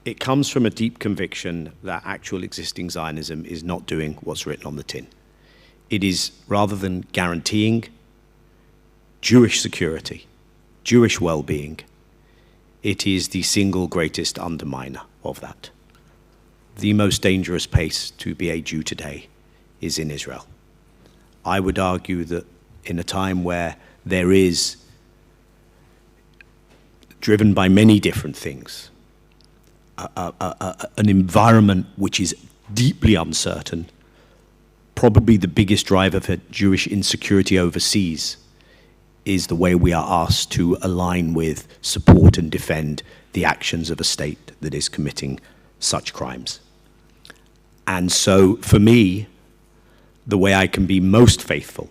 It comes from a deep conviction that actual existing Zionism is not doing what's written on the tin. It is, rather than guaranteeing Jewish security, Jewish well-being, it is the single greatest underminer of that. The most dangerous place to be a Jew today is in Israel. I would argue that in a time where there is, driven by many different things, an environment which is deeply uncertain, probably the biggest driver for Jewish insecurity overseas is the way we are asked to align with, support and defend the actions of a state that is committing such crimes. And so for me, the way I can be most faithful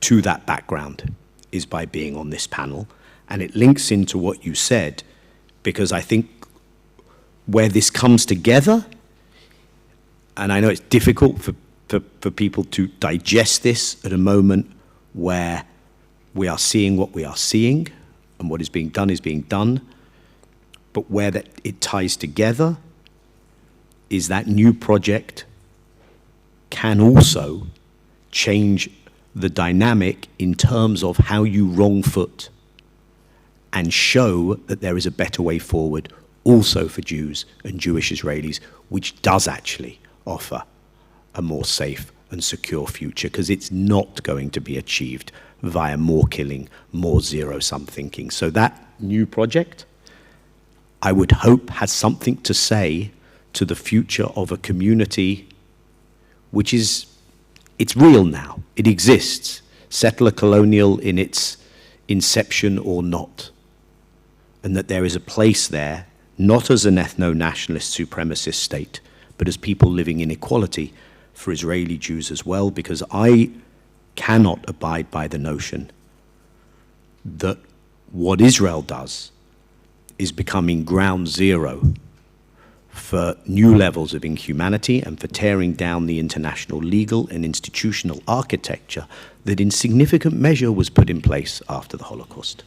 to that background is by being on this panel. And it links into what you said, because I think where this comes together, and I know it's difficult for people to digest this at a moment where we are seeing what we are seeing and what is being done, but where that it ties together is that new project can also change the dynamic in terms of how you wrong foot and show that there is a better way forward also for Jews and Jewish Israelis, which does actually offer a more safe and secure future, because it's not going to be achieved via more killing, more zero-sum thinking. So that new project, I would hope, has something to say to the future of a community which is, it's real now, it exists, settler colonial in its inception or not, and that there is a place there, not as an ethno-nationalist supremacist state, but as people living in equality for Israeli Jews as well, because I cannot abide by the notion that what Israel does is becoming ground zero for new levels of inhumanity and for tearing down the international legal and institutional architecture that in significant measure was put in place after the Holocaust.